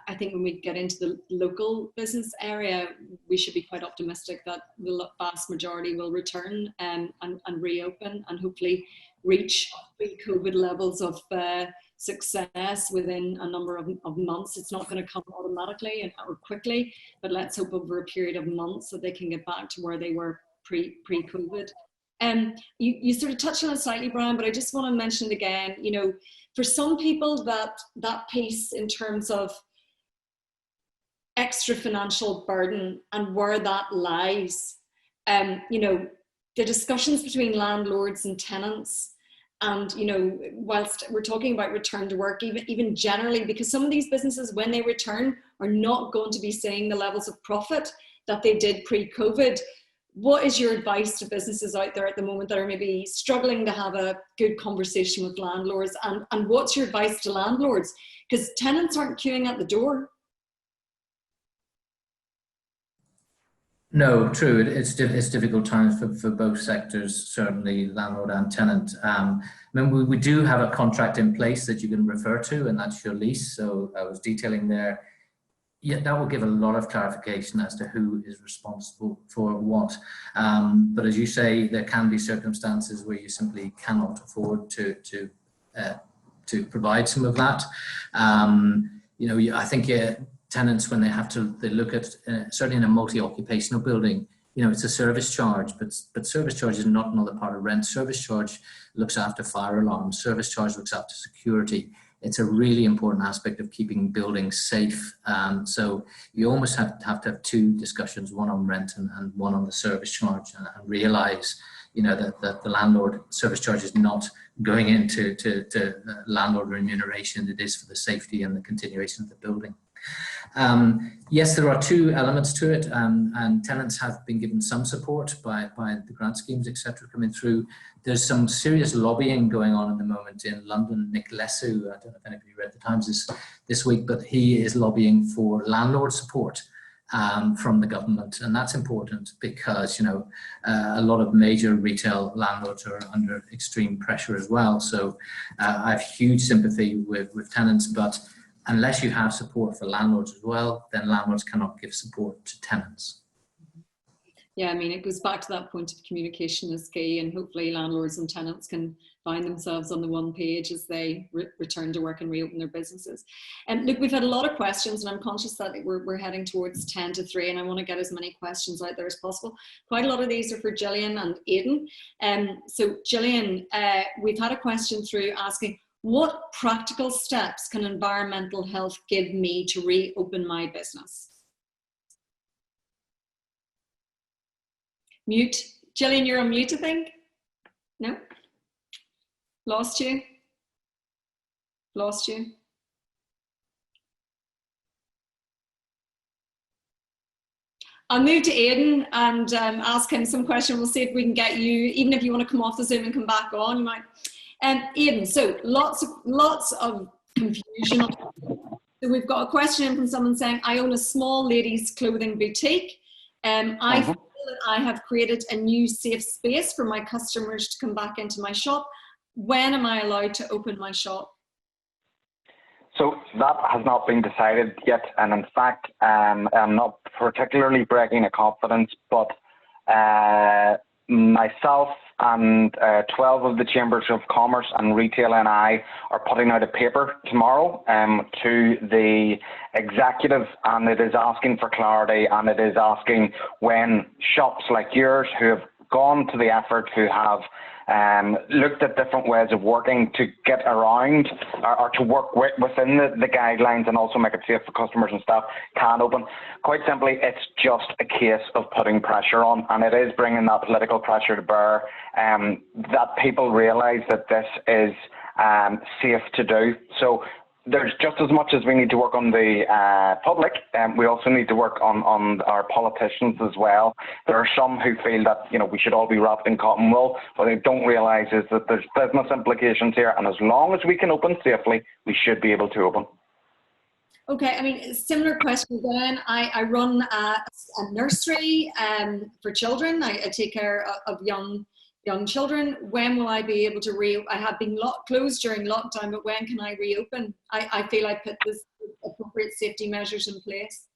I think when we get into the local business area, we should be quite optimistic that the vast majority will return and reopen, and hopefully reach pre-COVID levels of success within a number of months. It's not going to come automatically or quickly, but let's hope over a period of months that they can get back to where they were pre-COVID. You sort of touched on it slightly, Brian, but I just want to mention it again. For some people, that piece in terms of extra financial burden and where that lies, the discussions between landlords and tenants, and whilst we're talking about return to work, even generally, because some of these businesses, when they return, are not going to be seeing the levels of profit that they did pre-COVID. What is your advice to businesses out there at the moment that are maybe struggling to have a good conversation with landlords, and what's your advice to landlords? Because tenants aren't queuing at the door. No, true. It's difficult times for both sectors, certainly landlord and tenant. We do have a contract in place that you can refer to, and that's your lease. So I was detailing there. Yeah, that will give a lot of clarification as to who is responsible for what. But as you say, there can be circumstances where you simply cannot afford to provide some of that. I think tenants, when they look at, certainly in a multi-occupational building, it's a service charge, but service charge is not another part of rent. Service charge looks after fire alarms. Service charge looks after security. It's a really important aspect of keeping buildings safe. So you almost have to have two discussions, one on rent and one on the service charge, and realise, that the landlord service charge is not going into landlord remuneration. It is for the safety and the continuation of the building. Yes, there are two elements to it, and tenants have been given some support by the grant schemes, etc., coming through. There's some serious lobbying going on at the moment in London. Nick Lessu, I don't know if anybody read the Times this week, but he is lobbying for landlord support from the government, and that's important because a lot of major retail landlords are under extreme pressure as well. So I have huge sympathy with tenants, but unless you have support for landlords as well, then landlords cannot give support to tenants. Yeah, it goes back to that point of communication is key, and hopefully landlords and tenants can find themselves on the one page as they return to work and reopen their businesses. And look, we've had a lot of questions, and I'm conscious that we're heading towards 10 to 3, and I want to get as many questions out there as possible. Quite a lot of these are for Gillian and Aidan. So Gillian, we've had a question through asking, what practical steps can environmental health give me to reopen my business? Mute. Gillian, you're on mute, I think. No? Lost you? Lost you? I'll move to Aidan and ask him some question. We'll see if we can get you, even if you want to come off the Zoom and come back on, you might. Aidan, so lots of confusion. So we've got a question in from someone saying, I own a small ladies' clothing boutique. I feel that I have created a new safe space for my customers to come back into my shop. When am I allowed to open my shop? So that has not been decided yet, and in fact, I'm not particularly breaking a confidence, but myself and 12 of the Chambers of Commerce and Retail NI are putting out a paper tomorrow to the executive, and it is asking for clarity, and it is asking when shops like yours who have gone to the effort, who have looked at different ways of working to get around or to work within the guidelines and also make it safe for customers and staff, can open. Quite simply, it's just a case of putting pressure on, and it is bringing that political pressure to bear, that people realise that this is safe to do. So there's just as much as we need to work on the public, we also need to work on our politicians as well. There are some who feel that, you know, we should all be wrapped in cotton wool. What they don't realise is that there's business implications here, and as long as we can open safely, we should be able to open. Okay, I mean, similar question again. I run a nursery for children. I take care of young children. When will I be able to I have been closed during lockdown, but when can I reopen? I feel I put this appropriate safety measures in place.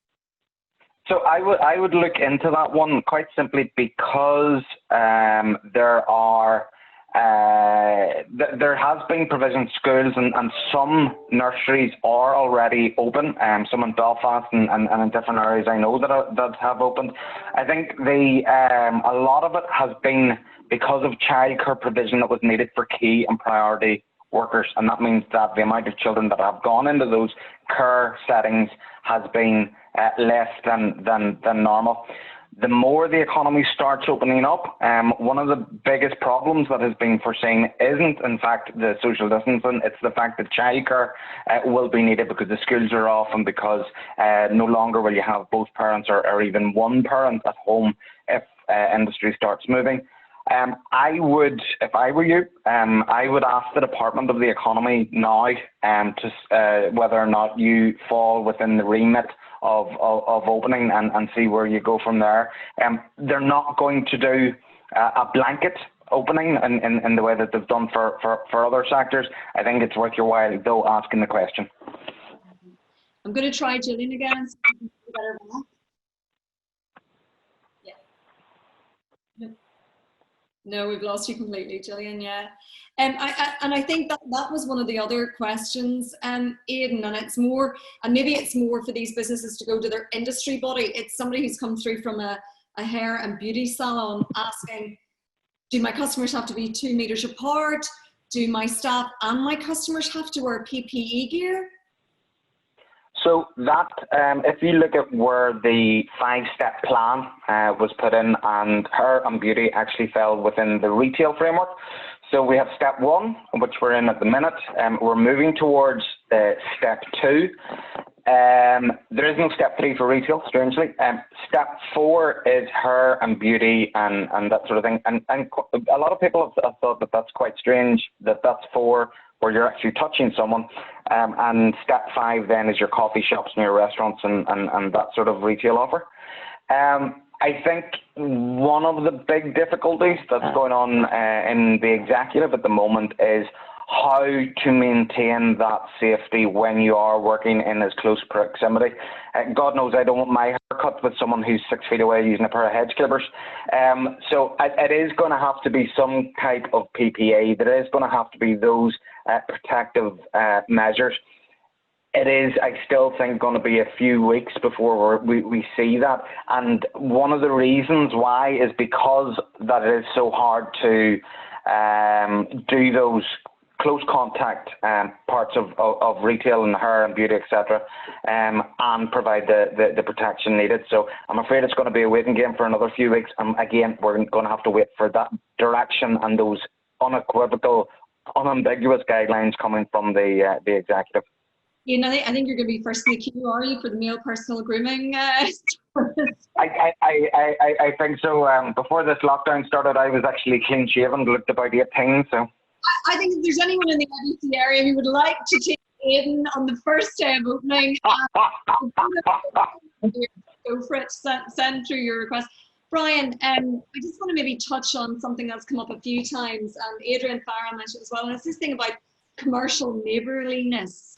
So I would look into that one quite simply because there has been provision schools and some nurseries are already open. Some in Belfast and in different areas I know that have opened. I think a lot of it has been because of childcare provision that was needed for key and priority workers, and that means that the amount of children that have gone into those care settings has been less than normal. The more the economy starts opening up, one of the biggest problems that has been foreseen isn't, in fact, the social distancing. It's the fact that childcare will be needed because the schools are off and because no longer will you have both parents or even one parent at home if industry starts moving. I would, if I were you, I would ask the Department of the Economy now to whether or not you fall within the remit of opening and see where you go from there. They're not going to do a blanket opening in the way that they've done for other sectors. I think it's worth your while, though, asking the question. I'm going to try Gillian again. Yeah. No, we've lost you completely, Gillian. Yeah, and I think that was one of the other questions, Aidan, and it's more, and maybe it's more for these businesses to go to their industry body. It's somebody who's come through from a hair and beauty salon asking, do my customers have to be 2 meters apart? Do my staff and my customers have to wear PPE gear? So that, if you look at where the 5-step plan was put in, and hair and beauty actually fell within the retail framework. So we have step 1, which we're in at the minute. We're moving towards step 2. There is no step 3 for retail, strangely. Step 4 is hair and beauty and that sort of thing. And a lot of people have thought that that's quite strange, that that's for where you're actually touching someone. And step 5 then is your coffee shops and your restaurants and that sort of retail offer. I think one of the big difficulties that's going on in the executive at the moment is how to maintain that safety when you are working in as close proximity. God knows I don't want my hair cut with someone who's 6 feet away using a pair of hedge clippers. So it is going to have to be some type of PPE. There is going to have to be those protective measures. It is, I still think, going to be a few weeks before we see that. And one of the reasons why is because that it is so hard to do those close contact parts of retail and hair and beauty, etc., and provide the protection needed. So I'm afraid it's going to be a waiting game for another few weeks. And again, we're going to have to wait for that direction and those unequivocal, unambiguous guidelines coming from the executive. You know, I think you're going to be first in the queue, are you, for the male personal grooming? I think so. Before this lockdown started, I was actually clean shaven, looked about 18. So I think if there's anyone in the IBC area who would like to take Aidan on the first day of opening, go for it. Send through your request. Brian, I just want to maybe touch on something that's come up a few times, and Adrian Farah mentioned as well, and it's this thing about commercial neighbourliness.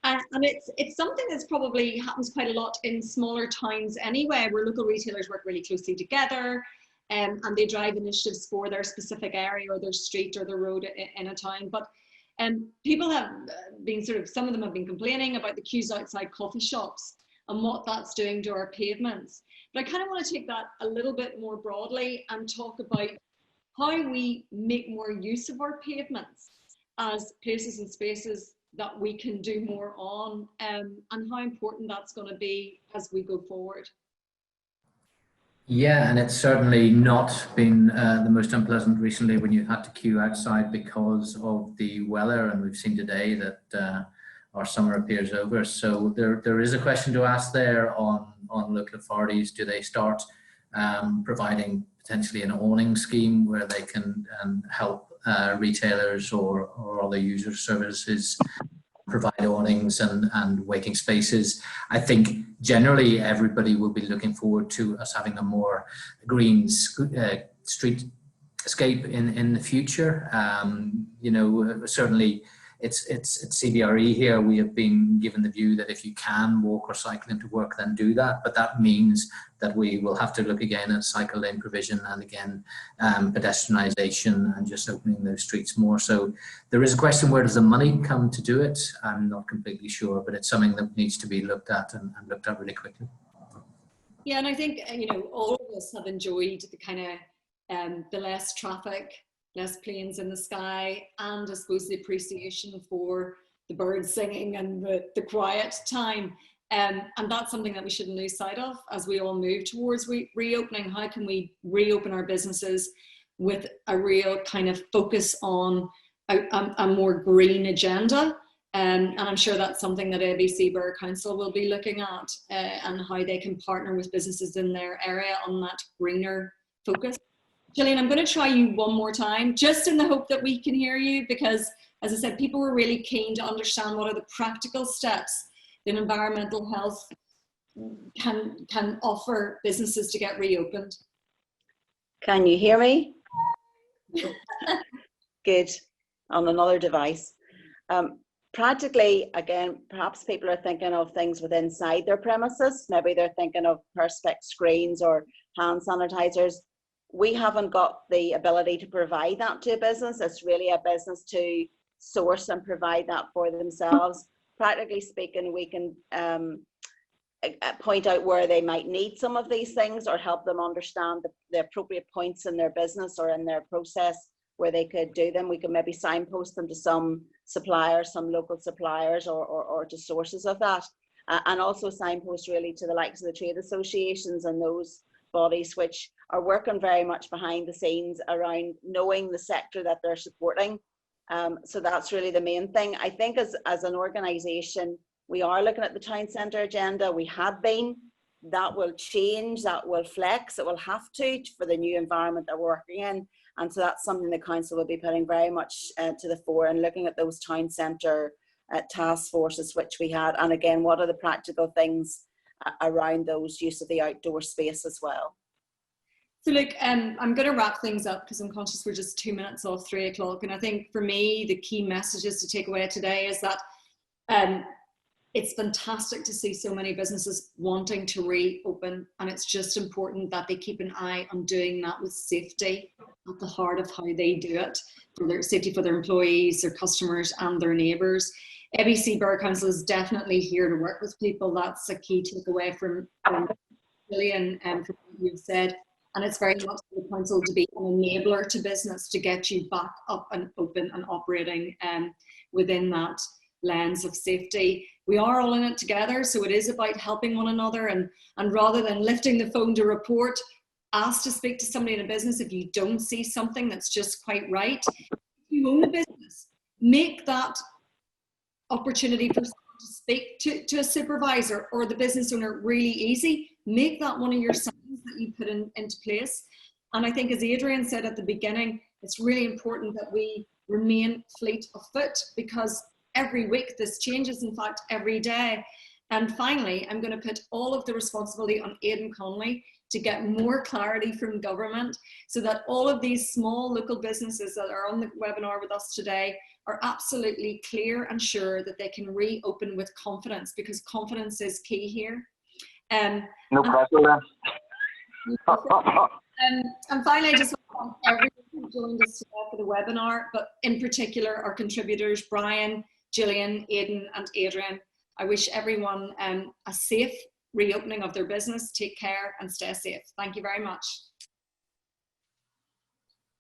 And it's something that's probably happens quite a lot in smaller towns anyway, where local retailers work really closely together. and they drive initiatives for their specific area or their street or their road in a town. But people have been some of them have been complaining about the queues outside coffee shops and what that's doing to our pavements. But I kind of want to take that a little bit more broadly and talk about how we make more use of our pavements as places and spaces that we can do more on, and how important that's going to be as we go forward. Yeah, and it's certainly not been the most unpleasant recently when you had to queue outside because of the weather, and we've seen today that our summer appears over. So there is a question to ask there on local authorities. Do they start providing potentially an awning scheme where they can help retailers or other user services provide awnings and waiting spaces? I think generally everybody will be looking forward to us having a more green streetscape in the future. Certainly it's CBRE here. We have been given the view that if you can walk or cycle into work, then do that. But that means that we will have to look again at cycle lane provision and again pedestrianisation and just opening those streets more. So there is a question, where does the money come to do it? I'm not completely sure, but it's something that needs to be looked at and looked at really quickly. Yeah, and I think all of us have enjoyed the kind of the less traffic, less planes in the sky, and I suppose the appreciation for the birds singing and the quiet time. And that's something that we shouldn't lose sight of as we all move towards reopening. How can we reopen our businesses with a real kind of focus on a more green agenda? And I'm sure that's something that ABC Borough Council will be looking at, and how they can partner with businesses in their area on that greener focus. Gillian, I'm going to try you one more time, just in the hope that we can hear you, because, as I said, people were really keen to understand what are the practical steps that environmental health can offer businesses to get reopened. Can you hear me? Good. On another device. Practically, again, perhaps people are thinking of things within inside their premises. Maybe they're thinking of perspex screens or hand sanitizers. We haven't got the ability to provide that to a business. It's really a business to source and provide that for themselves. Practically speaking, we can point out where they might need some of these things or help them understand the appropriate points in their business or in their process where they could do them. We can maybe signpost them to some suppliers, some local suppliers or to sources of that. And also signpost really to the likes of the trade associations and those bodies which are working very much behind the scenes around knowing the sector that they're supporting. So that's really the main thing. I think as an organisation, we are looking at the town centre agenda. We have been. That will change, that will flex, it will have to for the new environment that we're working in. And so that's something the council will be putting very much to the fore and looking at those town centre task forces which we had. And again, what are the practical things around those use of the outdoor space as well. So look, I'm going to wrap things up because I'm conscious we're just 2 minutes off 3 o'clock. And I think for me, the key messages to take away today is that it's fantastic to see so many businesses wanting to reopen. And it's just important that they keep an eye on doing that with safety at the heart of how they do it, for their safety for their employees, their customers and their neighbours. ABC Borough Council is definitely here to work with people. That's a key takeaway from Gillian and from what you've said. And it's very much for the council to be an enabler to business to get you back up and open and operating within that lens of safety. We are all in it together, so it is about helping one another. And rather than lifting the phone to report, ask to speak to somebody in a business if you don't see something that's just quite right. If you own a business, make that opportunity for someone to speak to a supervisor or the business owner really easy. Make that one of your signs that you put into place. And I think, as Adrian said at the beginning, it's really important that we remain fleet of foot, because every week this changes, in fact, every day. And finally, I'm going to put all of the responsibility on Aidan Conley to get more clarity from government so that all of these small local businesses that are on the webinar with us today are absolutely clear and sure that they can reopen with confidence, because confidence is key here. No pressure then. And finally, I just want to thank everyone who joined us today for the webinar, but in particular our contributors, Brian, Gillian, Aidan and Adrian. I wish everyone a safe reopening of their business. Take care and stay safe. Thank you very much.